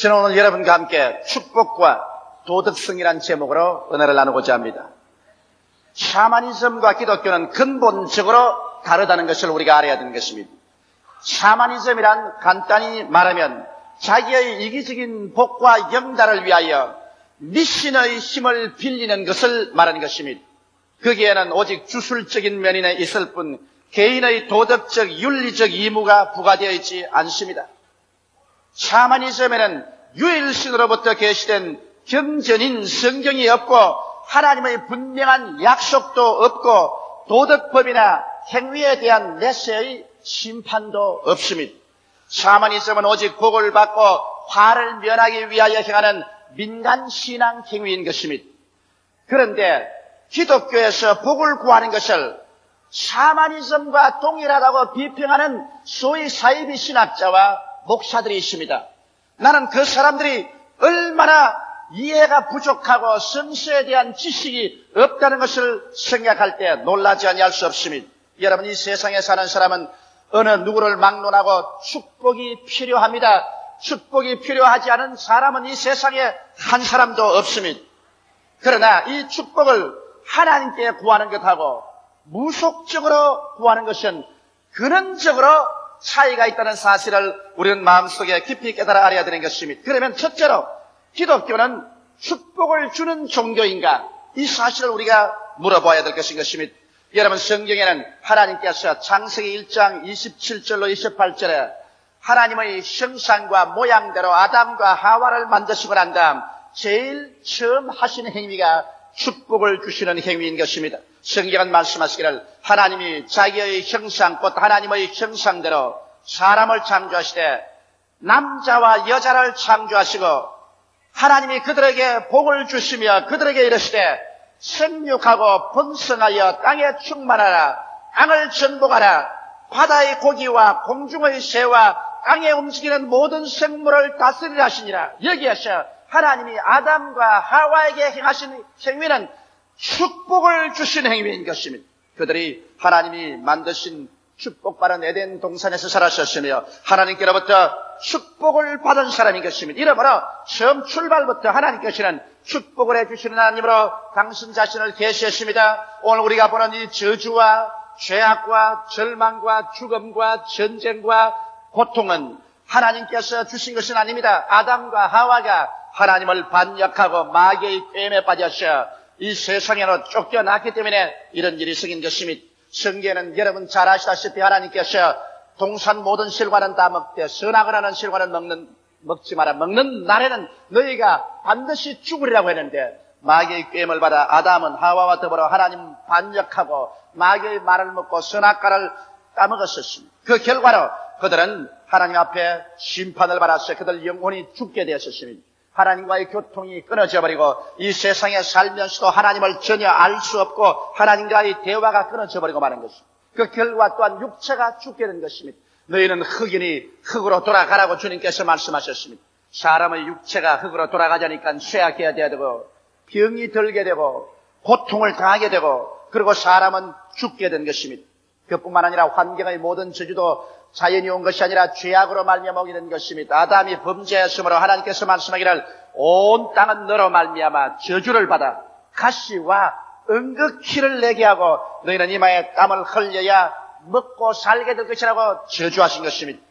저는 오늘 여러분과 함께 축복과 도덕성이라는 제목으로 은혜를 나누고자 합니다. 샤머니즘과 기독교는 근본적으로 다르다는 것을 우리가 알아야 되는 것입니다. 샤머니즘이란 간단히 말하면 자기의 이기적인 복과 영달을 위하여 미신의 힘을 빌리는 것을 말하는 것입니다. 거기에는 오직 주술적인 면이 있을 뿐 개인의 도덕적, 윤리적 의무가 부과되어 있지 않습니다. 샤머니즘에는 유일신으로부터 계시된 경전인 성경이 없고 하나님의 분명한 약속도 없고 도덕법이나 행위에 대한 메시의 심판도 없습니다. 샤머니즘은 오직 복을 받고 화를 면하기 위하여 행하는 민간 신앙 행위인 것입니다. 그런데 기독교에서 복을 구하는 것을 샤머니즘과 동일하다고 비평하는 소위 사이비 신학자와 목사들이 있습니다. 나는 그 사람들이 얼마나 이해가 부족하고 성서에 대한 지식이 없다는 것을 생각할 때 놀라지 아니할 수 없습니다. 여러분, 이 세상에 사는 사람은 어느 누구를 막론하고 축복이 필요합니다. 축복이 필요하지 않은 사람은 이 세상에 한 사람도 없습니다. 그러나 이 축복을 하나님께 구하는 것하고 무속적으로 구하는 것은 근원적으로 차이가 있다는 사실을 우리는 마음속에 깊이 깨달아 알아야 되는 것입니다. 그러면 첫째로 기독교는 축복을 주는 종교인가? 이 사실을 우리가 물어봐야 될 것인 것입니다. 여러분, 성경에는 하나님께서 창세기 1장 27절로 28절에 하나님의 형상과 모양대로 아담과 하와를 만드시고 난 다음 제일 처음 하신 행위가 축복을 주시는 행위인 것입니다. 성경은 말씀하시기를 하나님이 자기의 형상, 곧 하나님의 형상대로 사람을 창조하시되 남자와 여자를 창조하시고 하나님이 그들에게 복을 주시며 그들에게 이르시되 생육하고 번성하여 땅에 충만하라, 땅을 정복하라, 바다의 고기와 공중의 새와 땅에 움직이는 모든 생물을 다스리라 하시니라. 여기에서 하나님이 아담과 하와에게 행하신 행위는 축복을 주신 행위인 것입니다. 그들이 하나님이 만드신 축복받은 에덴 동산에서 살았었으며 하나님께로부터 축복을 받은 사람인 것입니다. 이러므로 처음 출발부터 하나님께서는 축복을 해주시는 하나님으로 당신 자신을 계시했습니다. 오늘 우리가 보는 이 저주와 죄악과 절망과 죽음과 전쟁과 고통은 하나님께서 주신 것은 아닙니다. 아담과 하와가 하나님을 반역하고 마귀의 꾀임에 빠져서 이 세상에로 쫓겨났기 때문에 이런 일이 생긴 것입니다. 성경에는 여러분 잘 아시다시피 하나님께서 동산 모든 실과는 다 먹되 선악을 하는 실과는 먹지 마라. 먹는 날에는 너희가 반드시 죽으리라고 했는데 마귀의 꾀임을 받아 아담은 하와와 더불어 하나님 반역하고 마귀의 말을 먹고 선악과를 까먹었었습니다. 그 결과로 그들은 하나님 앞에 심판을 받았어요. 그들 영혼이 죽게 되었습니다. 하나님과의 교통이 끊어져 버리고 이 세상에 살면서도 하나님을 전혀 알 수 없고 하나님과의 대화가 끊어져 버리고 마는 것입니다. 그 결과 또한 육체가 죽게 된 것입니다. 너희는 흙이니 흙으로 돌아가라고 주님께서 말씀하셨습니다. 사람의 육체가 흙으로 돌아가자니까 쇠약해야 되고 병이 들게 되고 고통을 당하게 되고 그리고 사람은 죽게 된 것입니다. 그뿐만 아니라 환경의 모든 저주도 자연이 온 것이 아니라 죄악으로 말미암아 오게 된 것입니다. 아담이 범죄했으므로 하나님께서 말씀하기를 온 땅은 너로 말미암아 저주를 받아 가시와 은극히를 내게 하고 너희는 이마에 땀을 흘려야 먹고 살게 될 것이라고 저주하신 것입니다.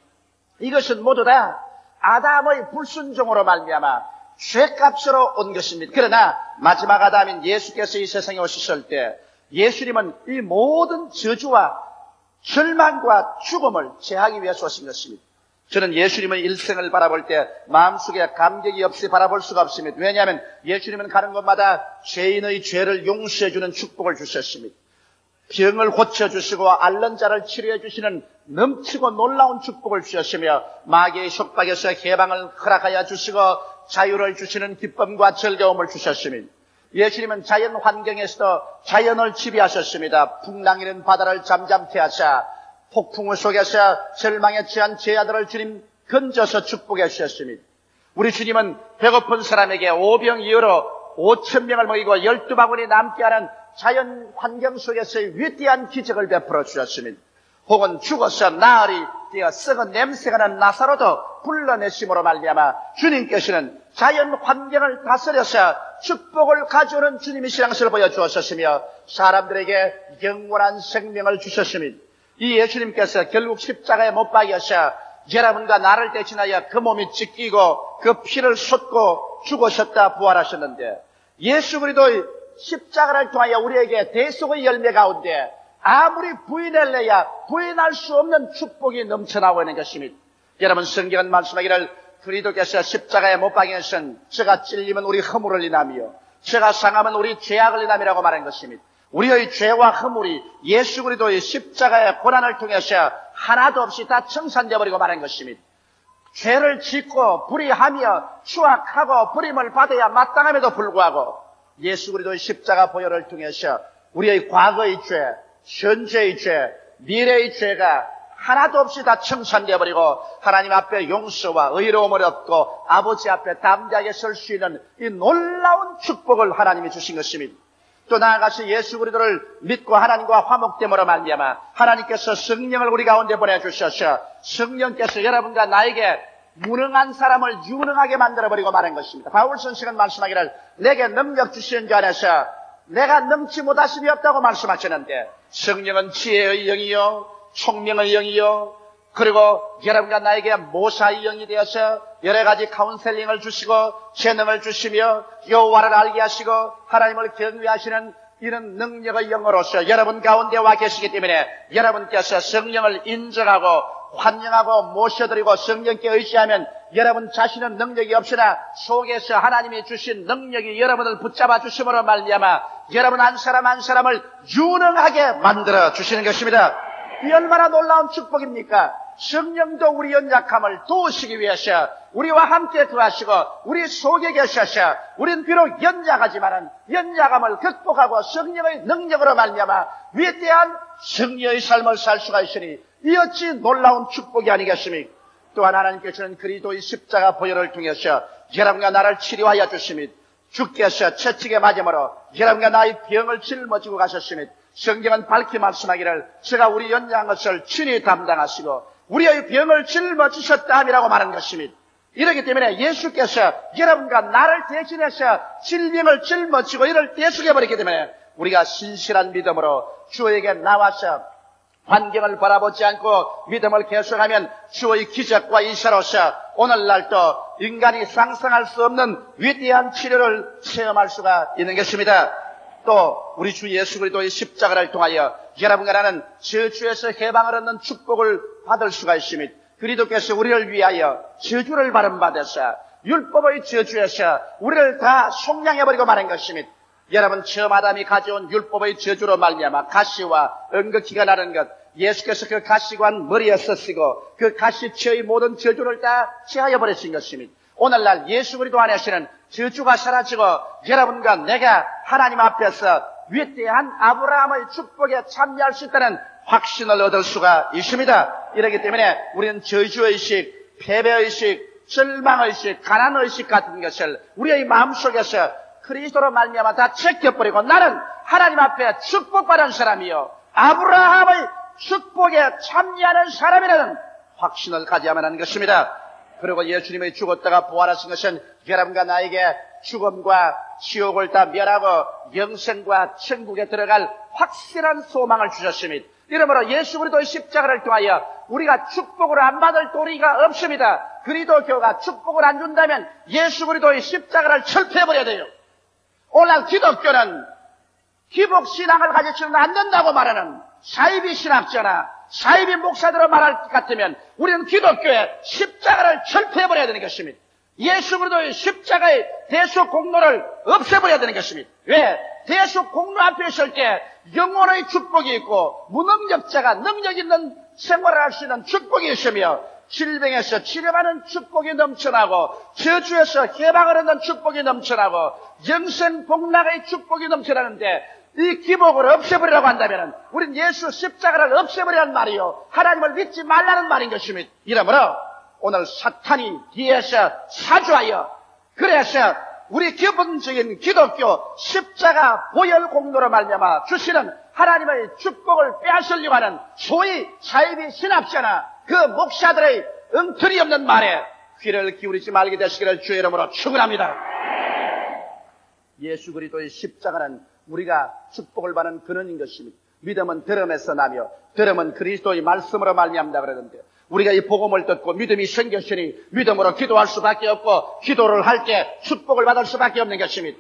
이것은 모두 다 아담의 불순종으로 말미암아 죄값으로 온 것입니다. 그러나 마지막 아담인 예수께서 이 세상에 오셨을 때 예수님은 이 모든 저주와 절망과 죽음을 제하기 위해서 오신 것입니다. 저는 예수님의 일생을 바라볼 때 마음속에 감격이 없이 바라볼 수가 없습니다. 왜냐하면 예수님은 가는 곳마다 죄인의 죄를 용서해주는 축복을 주셨습니다. 병을 고쳐주시고 앓는 자를 치료해 주시는 넘치고 놀라운 축복을 주셨으며 마귀의 속박에서 해방을 허락하여 주시고 자유를 주시는 기쁨과 즐거움을 주셨습니다. 예수님은 자연 환경에서도 자연을 지배하셨습니다. 풍랑이는 바다를 잠잠케 하사 폭풍우 속에서 절망에 처한 제 아들을 주님 건져서 축복해 주셨습니다. 우리 주님은 배고픈 사람에게 오병이어로 5,000명을 먹이고 12바구니 남게 하는 자연 환경 속에서의 위대한 기적을 베풀어 주셨습니다. 혹은 죽어서 나흘이 되어 썩은 냄새가 나는 나사로도 불러내심으로 말미암아 주님께서는 자연 환경을 다스려서 축복을 가져오는 주님의 신앙심을 보여주었으며 사람들에게 영원한 생명을 주셨으니 이 예수님께서 결국 십자가에 못 박여서 여러분과 나를 대신하여 그 몸이 찢기고 그 피를 쏟고 죽으셨다 부활하셨는데 예수 그리스도의 십자가를 통하여 우리에게 대속의 열매 가운데 아무리 부인할래야 부인할 수 없는 축복이 넘쳐나오고 있는 것입니다. 여러분 성경은 말씀하기를 그리스도께서 십자가에 못 박이신 저가 찔리면 우리 허물을 인하며 저가 상하면 우리 죄악을 인함이라고 말한 것입니다. 우리의 죄와 허물이 예수 그리스도의 십자가의 고난을 통해서 하나도 없이 다 청산되어 버리고 말한 것입니다. 죄를 짓고 불의하며 추악하고 버림을 받아야 마땅함에도 불구하고 예수 그리스도의 십자가 보혈을 통해서 우리의 과거의 죄, 현재의 죄, 미래의 죄가 하나도 없이 다 청산되어 버리고 하나님 앞에 용서와 의로움을 얻고 아버지 앞에 담대하게 설 수 있는 이 놀라운 축복을 하나님이 주신 것입니다. 또 나아가서 예수 그리스도를 믿고 하나님과 화목됨으로 말미암아 하나님께서 성령을 우리 가운데 보내주셔서 성령께서 여러분과 나에게 무능한 사람을 유능하게 만들어버리고 말한 것입니다. 바울 선생은 말씀하기를 내게 능력 주시는 자 안에서 내가 능치 못하심이 없다고 말씀하셨는데 성령은 지혜의 영이요 총명의 영이요 그리고 여러분과 나에게 모사의 영이 되어서 여러 가지 카운셀링을 주시고 재능을 주시며 여호와를 알게 하시고 하나님을 경외하시는 이런 능력의 영으로서 여러분 가운데 와 계시기 때문에 여러분께서 성령을 인정하고 환영하고 모셔드리고 성령께 의지하면 여러분 자신은 능력이 없으나 속에서 하나님이 주신 능력이 여러분을 붙잡아 주심으로 말미암아 여러분 한 사람 한 사람을 유능하게 만들어 주시는 것입니다. 이 얼마나 놀라운 축복입니까? 성령도 우리 연약함을 도우시기 위해서 우리와 함께 거하시고 우리 속에 계셔서 우린 비록 연약하지만은 연약함을 극복하고 성령의 능력으로 말미암아 위대한 승리의 삶을 살 수가 있으니 이 어찌 놀라운 축복이 아니겠습니까? 또한 하나님께서는 그리스도의 십자가 보혈을 통해서 여러분과 나를 치료하여 주시며 주께서 채찍에 맞음으로 여러분과 나의 병을 짊어지고 가셨으며 성경은 밝히 말씀하기를 제가 우리 연약한 것을 친히 담당하시고 우리의 병을 짊어지셨다 함이라고 말하는 것입니다. 이렇기 때문에 예수께서 여러분과 나를 대신해서 질병을 짊어지고 이를 대속해버리기 때문에 우리가 신실한 믿음으로 주에게 나와서 환경을 바라보지 않고 믿음을 계속하면 주의 기적과 이사로서 오늘날도 인간이 상상할 수 없는 위대한 치료를 체험할 수가 있는 것입니다. 또 우리 주 예수 그리스도의 십자가를 통하여 여러분과 나는 저주에서 해방을 얻는 축복을 받을 수가 있습니다. 그리스도께서 우리를 위하여 저주를 받음받아서 율법의 저주에서 우리를 다 속량해버리고 말한 것입니다. 여러분 처음 아담이 가져온 율법의 저주로 말미암아 가시와 은극기가 나는 것 예수께서 그 가시관 머리에 쓰시고 그 가시체의 모든 저주를 다 취하여 버리신 것입니다. 오늘날 예수 그리스도 안에서는 저주가 사라지고 여러분과 내가 하나님 앞에서 위대한 아브라함의 축복에 참여할 수 있다는 확신을 얻을 수가 있습니다. 이렇기 때문에 우리는 저주의식, 패배의식, 절망의식, 가난의식 같은 것을 우리의 마음속에서 그리스도로 말미암아 다 제껴버리고 나는 하나님 앞에 축복받은 사람이요 아브라함의 축복에 참여하는 사람이라는 확신을 가져야만 하는 것입니다. 그리고 예수님이 죽었다가 부활하신 것은 여러분과 나에게 죽음과 지옥을 다 멸하고 영생과 천국에 들어갈 확실한 소망을 주셨습니다. 이러므로 예수 그리스도의 십자가를 통하여 우리가 축복을 안 받을 도리가 없습니다. 그리스도 교가 축복을 안 준다면 예수 그리스도의 십자가를 철폐해버려야 돼요. 오늘 기독교는 기복신앙을 가지지는 않는다고 말하는 사이비 신학자나 사이비 목사들을 말할 것 같으면 우리는 기독교의 십자가를 철폐해버려야 되는 것입니다. 예수 그리스도의 십자가의 대속 공로를 없애버려야 되는 것입니다. 왜? 대속 공로 앞에 있을 때 영혼의 축복이 있고 무능력자가 능력 있는 생활을 할 수 있는 축복이 있으며 질병에서 치료하는 축복이 넘쳐나고 저주에서 해방을 얻는 축복이 넘쳐나고 영생 복락의 축복이 넘쳐나는데 이 기복을 없애버리라고 한다면 우린 예수 십자가를 없애버리라는 말이요 하나님을 믿지 말라는 말인 것입니다. 이러므로 오늘 사탄이 뒤에서 사주하여 그래서 우리 기본적인 기독교 십자가 보혈 공로로 말미암아 주시는 하나님의 축복을 빼앗으려고 하는 소위 사이비 신학자나 그 목사들의 엉터리 없는 말에 귀를 기울이지 말게 되시기를 주의 이름으로 축원합니다. 예수 그리스도의 십자가는 우리가 축복을 받는 근원인 것입니다. 믿음은 들음에서 나며 들음은 그리스도의 말씀으로 말미암다 그러는데 우리가 이 복음을 듣고 믿음이 생겼으니 믿음으로 기도할 수밖에 없고 기도를 할 때 축복을 받을 수밖에 없는 것입니다.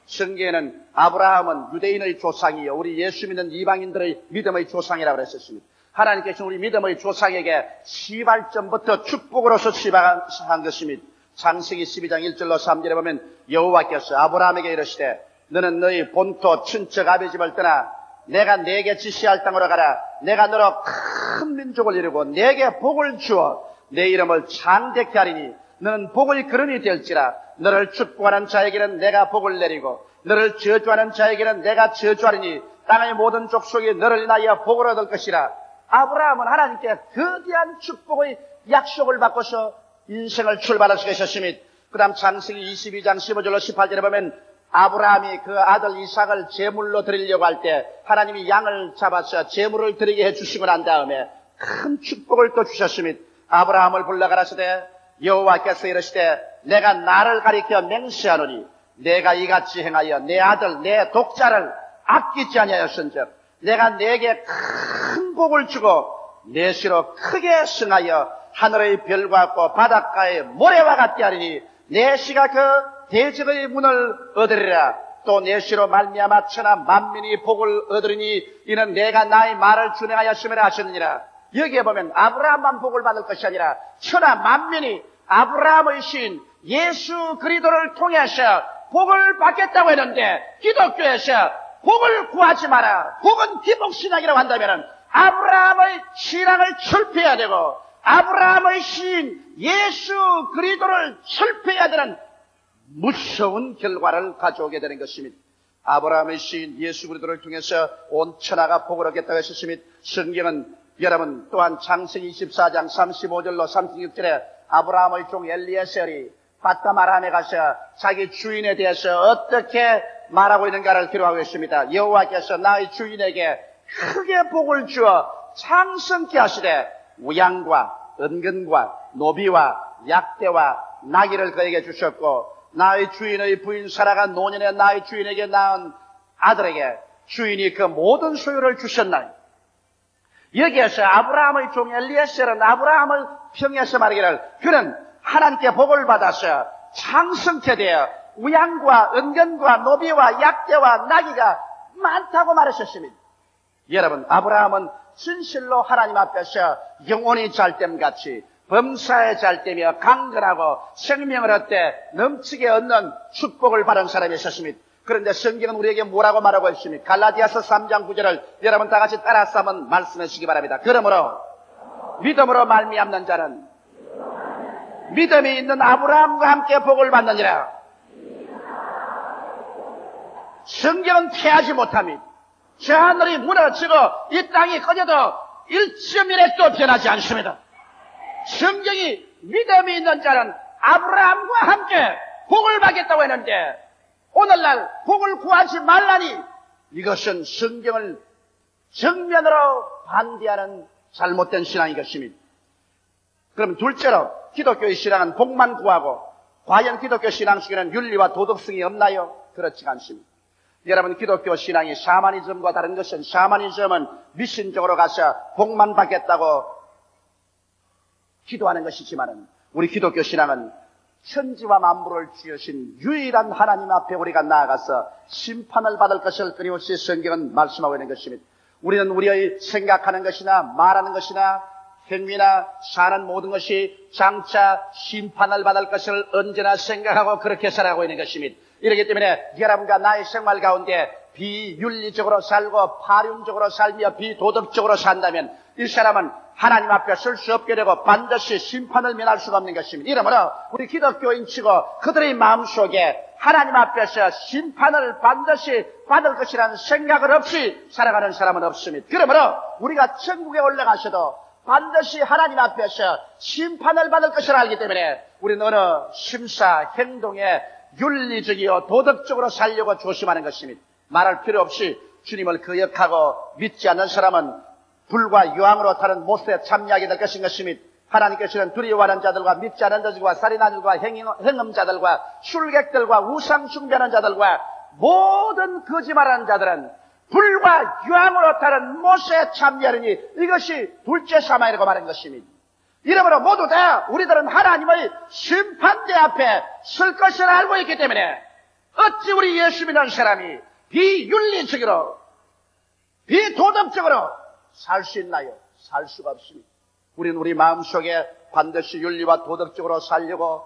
성경에는 아브라함은 유대인의 조상이요 우리 예수 믿는 이방인들의 믿음의 조상이라고 그랬었습니다. 하나님께서 우리 믿음의 조상에게 시발점부터 축복으로서 시작한 것입니다. 창세기 12장 1절로 3절에 보면 여호와께서 아브라함에게 이르시되 너는 너희 본토 친척 아비 집을 떠나 내가 네게 지시할 땅으로 가라. 내가 너로 큰 민족을 이루고 네게 복을 주어 내 이름을 창대케 하리니 너는 복의 근원이 될지라. 너를 축복하는 자에게는 내가 복을 내리고 너를 저주하는 자에게는 내가 저주하리니 땅의 모든 족속이 너를 인하여 복을 얻을 것이라. 아브라함은 하나님께 거대한 축복의 약속을 받고서 인생을 출발할 수가 있었습니다. 그 다음 창세기 22장 15절로 18절에 보면 아브라함이 그 아들 이삭을 제물로 드리려고 할 때 하나님이 양을 잡아서 제물을 드리게 해주시고 난 다음에 큰 축복을 또 주셨습니다. 아브라함을 불러 가라사대 여호와께서 이르시되 내가 나를 가리켜 맹세하노니 내가 이같이 행하여 내 아들 내 독자를 아끼지 아니하였은즉 내가 네게 큰 복을 주고 내 시로 크게 승하여 하늘의 별과 같고 바닷가의 모래와 같게 하리니 내 시가 그 대적의 문을 얻으리라. 또 내 시로 말미암아 천하 만민이 복을 얻으리니 이는 내가 나의 말을 준행하였음이라 하셨느니라. 여기에 보면 아브라함만 복을 받을 것이 아니라 천하 만민이 아브라함의 신 예수 그리스도를 통해서 복을 받겠다고 했는데 기독교에서 복을 구하지 마라. 복은 기복신앙이라고 한다면 아브라함의 신앙을 철폐해야 되고 아브라함의 신 예수 그리스도를 철폐해야 되는 무서운 결과를 가져오게 되는 것입니다. 아브라함의 신 예수 그리스도를 통해서 온 천하가 복을 얻겠다고 했습니다. 성경은 여러분 또한 창세기 24장 35절로 36절에 아브라함의 종 엘리에셀이 바다마람에 가서 자기 주인에 대해서 어떻게 말하고 있는가를 기록하고 있습니다. 여호와께서 나의 주인에게 크게 복을 주어昌盛케 하시되 우양과 은근과 노비와 약대와 나귀를 그에게 주셨고 나의 주인의 부인 사라가 노년에 나의 주인에게 낳은 아들에게 주인이 그 모든 소유를 주셨나니. 여기에서 아브라함의 종 엘리에셀은 아브라함을 평해서 말하기를 그는 하나님께 복을 받아서昌盛케 되어 우양과 은근과 노비와 약대와 나귀가 많다고 말하셨습니다. 여러분 아브라함은 진실로 하나님 앞에서 영혼이 잘됨같이 범사에 잘되며 강건하고 생명을 얻되 넘치게 얻는 축복을 받은 사람이 있었습니다. 그런데 성경은 우리에게 뭐라고 말하고 있습니까? 갈라디아서 3장 9절을 여러분 다 같이 따라서 한번 말씀하시기 바랍니다. 그러므로 믿음으로 말미암는 자는 믿음이 있는 아브라함과 함께 복을 받느니라. 성경은 피하지 못합니다. 저 하늘이 무너지고 이 땅이 꺼져도 1.1핵도 변하지 않습니다. 성경이 믿음이 있는 자는 아브라함과 함께 복을 받겠다고 했는데 오늘날 복을 구하지 말라니 이것은 성경을 정면으로 반대하는 잘못된 신앙인 것입니다. 그럼 둘째로 기독교의 신앙은 복만 구하고 과연 기독교 신앙 속에는 윤리와 도덕성이 없나요? 그렇지 않습니다. 여러분 기독교 신앙이 샤머니즘과 다른 것은 샤머니즘은 미신적으로 가서 복만 받겠다고 기도하는 것이지만은 우리 기독교 신앙은 천지와 만물을 지으신 유일한 하나님 앞에 우리가 나아가서 심판을 받을 것을 끊임없이 성경은 말씀하고 있는 것입니다. 우리는 우리의 생각하는 것이나 말하는 것이나 행위나 사는 모든 것이 장차 심판을 받을 것을 언제나 생각하고 그렇게 살아가고 있는 것입니다. 이렇기 때문에 여러분과 나의 생활 가운데 비윤리적으로 살고 파륜적으로 살며 비도덕적으로 산다면 이 사람은 하나님 앞에 설 수 없게 되고 반드시 심판을 면할 수가 없는 것입니다. 이러므로 우리 기독교인치고 그들의 마음속에 하나님 앞에서 심판을 반드시 받을 것이라는 생각을 없이 살아가는 사람은 없습니다. 그러므로 우리가 천국에 올라가셔도 반드시 하나님 앞에서 심판을 받을 것을 알기 때문에 우리는 어느 심사, 행동에 윤리적이요 도덕적으로 살려고 조심하는 것입니다. 말할 필요 없이 주님을 거역하고 믿지 않는 사람은 불과 유황으로 타는 못에 참여하게 될 것인 하나님께서는 두려워하는 자들과 믿지 않는 자들과 살인하는 자들과 행음자들과 술객들과 우상 숭배하는 자들과 모든 거짓말하는 자들은 불과 유황으로 타는 못에 참여하느니 이것이 둘째 사망이라고 말한 것입니다. 이러므로 모두 다 우리들은 하나님의 심판대 앞에 설 것을 알고 있기 때문에 어찌 우리 예수 믿는 사람이 비윤리적으로 비도덕적으로 살 수 있나요? 살 수가 없습니다. 우리는 우리 마음속에 반드시 윤리와 도덕적으로 살려고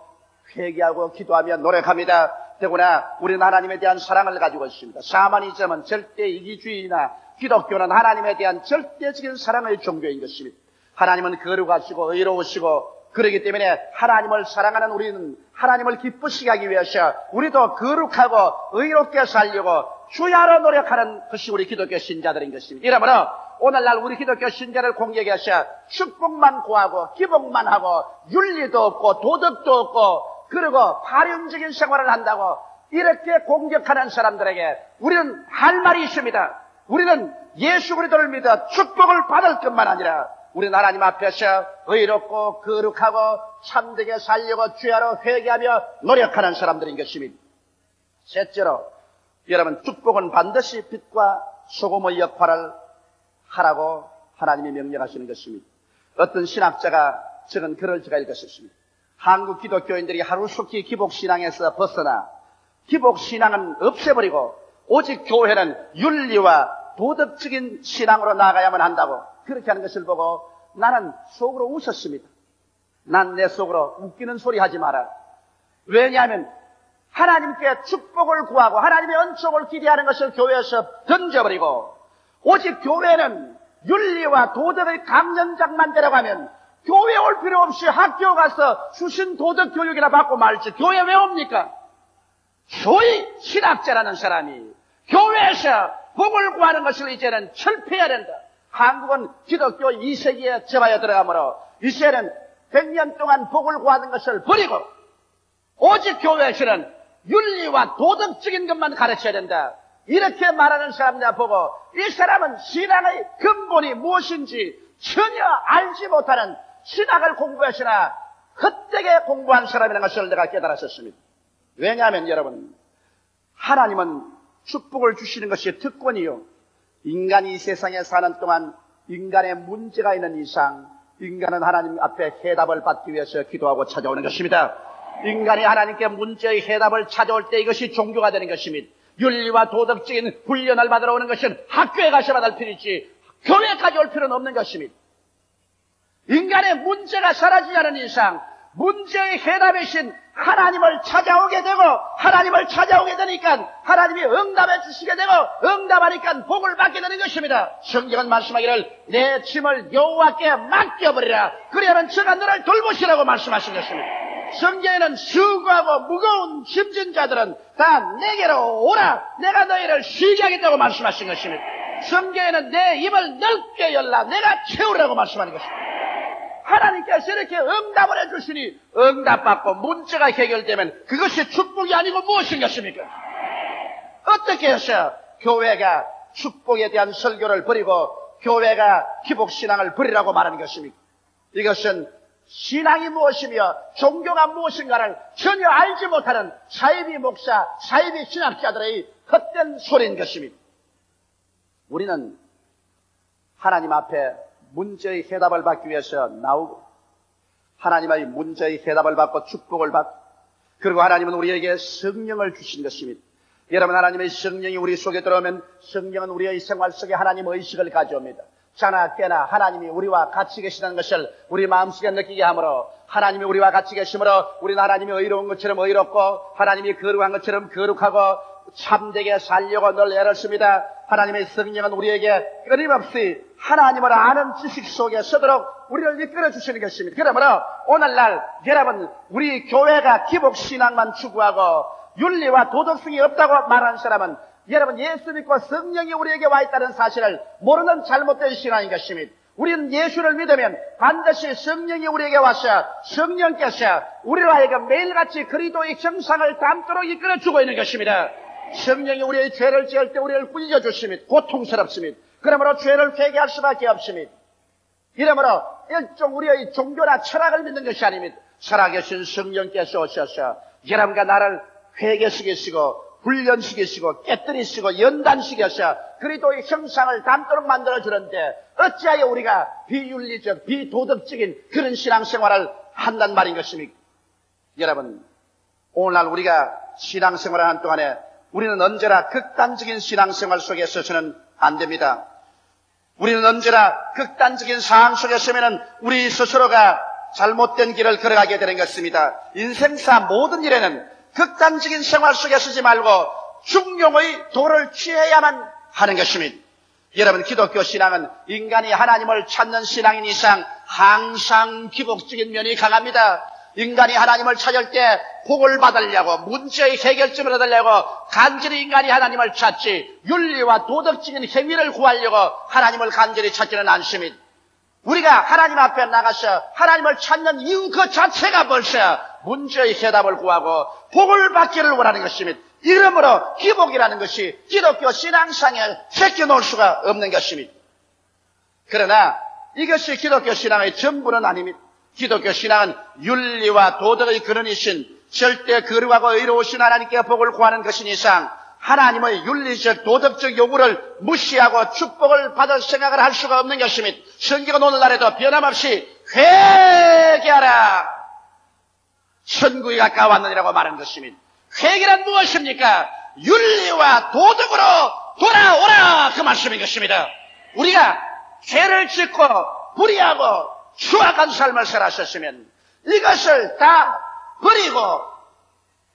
회개하고 기도하며 노력합니다. 더구나 우리는 하나님에 대한 사랑을 가지고 있습니다. 샤머니즘은 절대 이기주의나 기독교는 하나님에 대한 절대적인 사랑의 종교인 것입니다. 하나님은 거룩하시고 의로우시고 그렇기 때문에 하나님을 사랑하는 우리는 하나님을 기쁘시게 하기 위해서 우리도 거룩하고 의롭게 살려고 주야로 노력하는 것이 우리 기독교 신자들인 것입니다. 이러므로 오늘날 우리 기독교 신자를 공격해서 축복만 구하고 기복만 하고 윤리도 없고 도덕도 없고 그리고 발현적인 생활을 한다고 이렇게 공격하는 사람들에게 우리는 할 말이 있습니다. 우리는 예수 그리스도를 믿어 축복을 받을 것만 아니라 우리는 하나님 앞에서 의롭고 거룩하고 참되게 살려고 주야로 회개하며 노력하는 사람들인 것입니다. 셋째로 여러분 축복은 반드시 빛과 소금의 역할을 하라고 하나님이 명령하시는 것입니다. 어떤 신학자가 적은 글을 제가 읽었습니다. 한국 기독교인들이 하루속히 기복신앙에서 벗어나 기복신앙은 없애버리고 오직 교회는 윤리와 도덕적인 신앙으로 나아가야만 한다고 그렇게 하는 것을 보고 나는 속으로 웃었습니다. 난 내 속으로 웃기는 소리 하지 마라. 왜냐하면 하나님께 축복을 구하고 하나님의 은총을 기대하는 것을 교회에서 던져버리고 오직 교회는 윤리와 도덕의 강연장만 데려가면 교회 올 필요 없이 학교 가서 수신 도덕 교육이나 받고 말지 교회 왜 옵니까? 소위 신학자라는 사람이 교회에서 복을 구하는 것을 이제는 철폐해야 된다. 한국은 기독교 2세기에 접하여 들어가므로 이제는 100년 동안 복을 구하는 것을 버리고 오직 교회에서는 윤리와 도덕적인 것만 가르쳐야 된다. 이렇게 말하는 사람들 보고 이 사람은 신앙의 근본이 무엇인지 전혀 알지 못하는 신학을 공부했으나 헛되게 공부한 사람이라는 것을 내가 깨달았었습니다. 왜냐하면 여러분 하나님은 축복을 주시는 것이 특권이요. 인간이 이 세상에 사는 동안 인간의 문제가 있는 이상 인간은 하나님 앞에 해답을 받기 위해서 기도하고 찾아오는 것입니다. 인간이 하나님께 문제의 해답을 찾아올 때 이것이 종교가 되는 것입니다. 윤리와 도덕적인 훈련을 받으러 오는 것은 학교에 가셔야 받을 필요이지 교회까지 올 필요는 없는 것입니다. 인간의 문제가 사라지지 않은 이상 문제의 해답이신 하나님을 찾아오게 되고 하나님을 찾아오게 되니까 하나님이 응답해 주시게 되고 응답하니까 복을 받게 되는 것입니다. 성경은 말씀하기를 내 짐을 여호와께 맡겨버리라. 그래야는 저가 너를 돌보시라고 말씀하신 것입니다. 성경에는 수고하고 무거운 짐진 자들은 다 내게로 오라. 내가 너희를 쉬게 하겠다고 말씀하신 것입니다. 성경에는 내 입을 넓게 열라. 내가 채우라고 말씀하는 것입니다. 하나님께서 이렇게 응답을 해주시니 응답받고 문제가 해결되면 그것이 축복이 아니고 무엇인 것입니까? 어떻게 해서 교회가 축복에 대한 설교를 버리고 교회가 기복신앙을 버리라고 말하는 것입니까? 이것은 신앙이 무엇이며 종교가 무엇인가를 전혀 알지 못하는 사이비 목사, 사이비 신학자들의 헛된 소리인 것입니다. 우리는 하나님 앞에 문제의 해답을 받기 위해서 나오고 하나님의 문제의 해답을 받고 축복을 받고 그리고 하나님은 우리에게 성령을 주신 것입니다. 여러분 하나님의 성령이 우리 속에 들어오면 성령은 우리의 생활 속에 하나님 의식을 가져옵니다. 자나 깨나 하나님이 우리와 같이 계시다는 것을 우리 마음속에 느끼게 하므로 하나님이 우리와 같이 계시므로 우리는 하나님이 의로운 것처럼 의롭고 하나님이 거룩한 것처럼 거룩하고 참되게 살려고 늘 애를 씁니다. 하나님의 성령은 우리에게 끊임없이 하나님을 아는 지식 속에 서도록 우리를 이끌어 주시는 것입니다. 그러므로 오늘날 여러분 우리 교회가 기복신앙만 추구하고 윤리와 도덕성이 없다고 말하는 사람은 여러분 예수 믿고 성령이 우리에게 와 있다는 사실을 모르는 잘못된 신앙인 것입니다. 우리는 예수를 믿으면 반드시 성령이 우리에게 와서 성령께서 우리로 하여금 매일같이 그리스도의 형상을 담도록 이끌어주고 있는 것입니다. 성령이 우리의 죄를 지을 때 우리를 꾸짖어 주심이 고통스럽습니다. 그러므로 죄를 회개할 수밖에 없습니다. 이러므로 일종 우리의 종교나 철학을 믿는 것이 아닙니다. 살아계신 성령께서 오셔서 여러분과 나를 회개시키시고 훈련시키시고 깨뜨리시고 연단시켜서 그리스도의 형상을 닮도록 만들어주는데 어찌하여 우리가 비윤리적 비도덕적인 그런 신앙생활을 한단 말인 것입니까? 여러분, 오늘날 우리가 신앙생활을 하는 동안에 우리는 언제나 극단적인 신앙생활 속에 서서는 안 됩니다. 우리는 언제나 극단적인 상황 속에 서면은 우리 스스로가 잘못된 길을 걸어가게 되는 것입니다. 인생사 모든 일에는 극단적인 생활 속에 서지 말고 중용의 도를 취해야만 하는 것입니다. 여러분, 기독교 신앙은 인간이 하나님을 찾는 신앙인 이상 항상 기복적인 면이 강합니다. 인간이 하나님을 찾을 때 복을 받으려고 문제의 해결점을 얻으려고 간절히 인간이 하나님을 찾지 윤리와 도덕적인 행위를 구하려고 하나님을 간절히 찾지는 않습니다. 우리가 하나님 앞에 나가서 하나님을 찾는 이유 그 자체가 벌써 문제의 해답을 구하고 복을 받기를 원하는 것입니다. 이러므로 기복이라는 것이 기독교 신앙상에 제껴놓을 수가 없는 것입니다. 그러나 이것이 기독교 신앙의 전부는 아닙니다. 기독교 신앙은 윤리와 도덕의 근원이신 절대 거룩하고 의로우신 하나님께 복을 구하는 것인 이상 하나님의 윤리적 도덕적 요구를 무시하고 축복을 받을 생각을 할 수가 없는 것입니다. 성경은 오늘날에도 변함없이 회개하라, 천국이 가까웠느니라고 말하는 것입니다. 회개란 무엇입니까? 윤리와 도덕으로 돌아오라, 그 말씀인 것입니다. 우리가 죄를 짓고 불의하고 추악한 삶을 살았었으면 이것을 다 버리고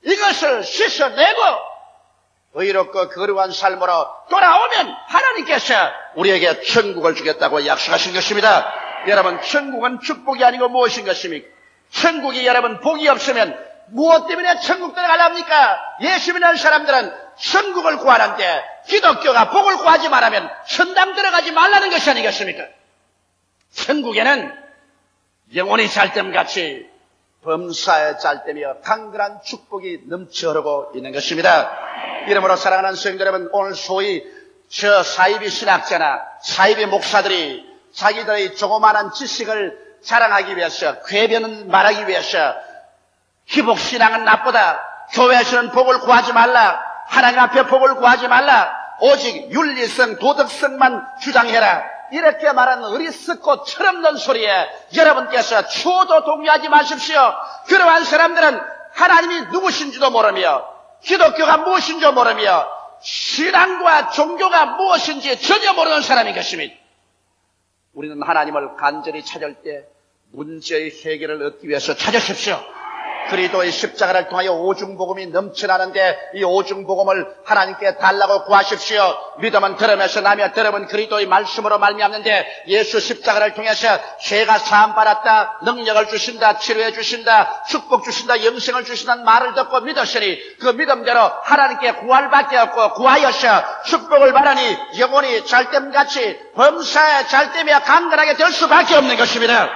이것을 씻어내고 의롭고 거룩한 삶으로 돌아오면 하나님께서 우리에게 천국을 주겠다고 약속하신 것입니다. 여러분, 천국은 축복이 아니고 무엇인 것입니까? 천국이 여러분 복이 없으면 무엇 때문에 천국 들어가랍니까? 예수 믿는 사람들은 천국을 구하는데 기독교가 복을 구하지 말라면 천당 들어가지 말라는 것이 아니겠습니까? 천국에는 영혼이 짤댐같이 범사에 짤댐이여 강건한 축복이 넘쳐 흐르고 있는 것입니다. 이러므로 사랑하는 성도 여러분, 오늘 소위 저 사이비 신학자나 사이비 목사들이 자기들의 조그마한 지식을 자랑하기 위해서, 궤변은 말하기 위해서 기복신앙은 나쁘다, 교회에서는 복을 구하지 말라, 하나님 앞에 복을 구하지 말라, 오직 윤리성 도덕성만 주장해라, 이렇게 말하는 어리석고 철없는 소리에 여러분께서 추호도 동의하지 마십시오. 그러한 사람들은 하나님이 누구신지도 모르며 기독교가 무엇인지 모르며 신앙과 종교가 무엇인지 전혀 모르는 사람인 것입니다. 우리는 하나님을 간절히 찾을 때 문제의 해결을 얻기 위해서 찾으십시오. 그리스도의 십자가를 통하여 오중복음이 넘쳐나는데 이 오중복음을 하나님께 달라고 구하십시오. 믿음은 들음에서 나며 들음은 그리스도의 말씀으로 말미암는데 예수 십자가를 통해서 죄가 사함받았다, 능력을 주신다, 치료해 주신다, 축복 주신다, 영생을 주신다는 말을 듣고 믿었으니 그 믿음대로 하나님께 구할 밖에 없고 구하여서 축복을 받으니 영혼이 잘됨같이 범사에 잘되며 강건하게 될 수밖에 없는 것입니다.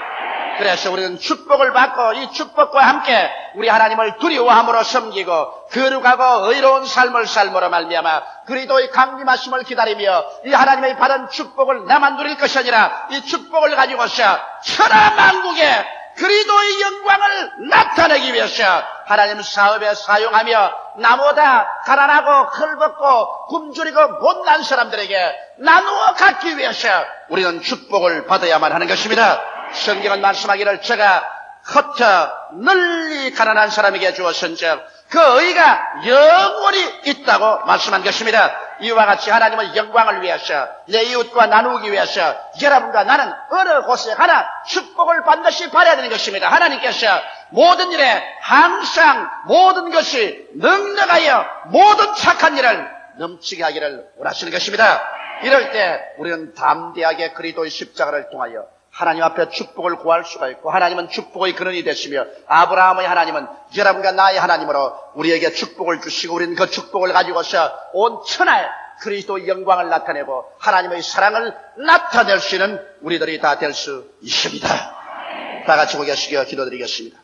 그래서 우리는 축복을 받고 이 축복과 함께 우리 하나님을 두려워함으로 섬기고 거룩하고 의로운 삶을 삶으로 말미암아 그리스도의 강림하심을 기다리며 이 하나님의 받은 축복을 나만 누릴 것이 아니라 이 축복을 가지고서 천하만국에 그리스도의 영광을 나타내기 위해서 하나님 사업에 사용하며 나보다 가난하고 헐벗고 굶주리고 못난 사람들에게 나누어 갖기 위해서 우리는 축복을 받아야만 하는 것입니다. 성경은 말씀하기를 제가 흩어 널리 가난한 사람에게 주었은즉 그 의가 영원히 있다고 말씀한 것입니다. 이와 같이 하나님의 영광을 위해서 내 이웃과 나누기 위해서 여러분과 나는 어느 곳에 가나 축복을 반드시 받아야 되는 것입니다. 하나님께서 모든 일에 항상 모든 것이 넉넉하여 모든 착한 일을 넘치게 하기를 원하시는 것입니다. 이럴 때 우리는 담대하게 그리스도의 십자가를 통하여 하나님 앞에 축복을 구할 수가 있고 하나님은 축복의 근원이 되시며 아브라함의 하나님은 여러분과 나의 하나님으로 우리에게 축복을 주시고 우리는 그 축복을 가지고서 온 천하에 그리스도의 영광을 나타내고 하나님의 사랑을 나타낼 수 있는 우리들이 다 될 수 있습니다. 다 같이 고개 숙여 기도드리겠습니다.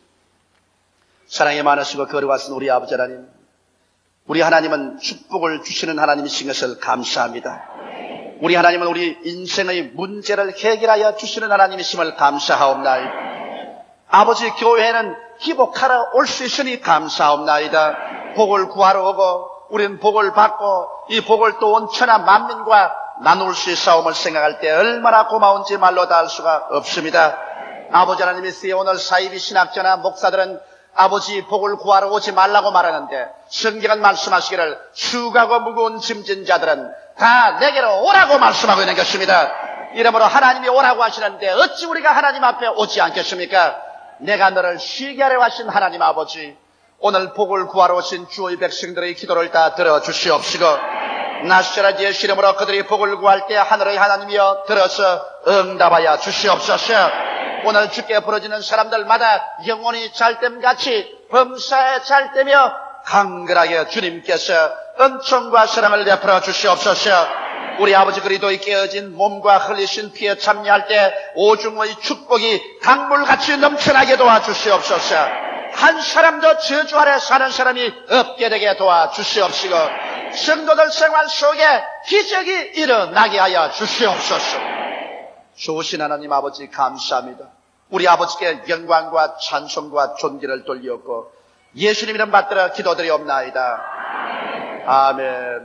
사랑이 많으시고 거룩하신 우리 아버지 하나님, 우리 하나님은 축복을 주시는 하나님이신 것을 감사합니다. 우리 하나님은 우리 인생의 문제를 해결하여 주시는 하나님이심을 감사하옵나이다. 아버지, 교회는 기복하러 올 수 있으니 감사하옵나이다. 복을 구하러 오고 우리는 복을 받고 이 복을 또 온 천하 만민과 나눌 수 있사옴을 생각할 때 얼마나 고마운지 말로 다 할 수가 없습니다. 아버지 하나님이 오늘 사이비 신학자나 목사들은 아버지 복을 구하러 오지 말라고 말하는데 성경은 말씀하시기를 수고하고 무거운 짐진 자들은 다 내게로 오라고 말씀하고 있는 것입니다. 이러므로 하나님이 오라고 하시는데 어찌 우리가 하나님 앞에 오지 않겠습니까? 내가 너를 쉬게 하려 하신 하나님 아버지, 오늘 복을 구하러 오신 주의 백성들의 기도를 다 들어주시옵시고 나시라 예수 이름으로 그들이 복을 구할 때 하늘의 하나님이여 들어서 응답하여 주시옵소서. 오늘 주께 부러지는 사람들마다 영혼이 잘됨같이 범사에 잘되며 강건하게 주님께서 은총과 사랑을 베풀어 주시옵소서. 우리 아버지 그리스도의 깨어진 몸과 흘리신 피에 참여할 때 오중의 축복이 강물같이 넘쳐나게 도와주시옵소서. 한 사람도 저주 아래 사는 사람이 없게 되게 도와주시옵시고 성도들 생활 속에 기적이 일어나게 하여 주시옵소서. 좋으신 하나님 아버지 감사합니다. 우리 아버지께 영광과 찬송과 존귀를 돌리었고 예수님 이름 받들어 기도드리옵나이다. 아멘.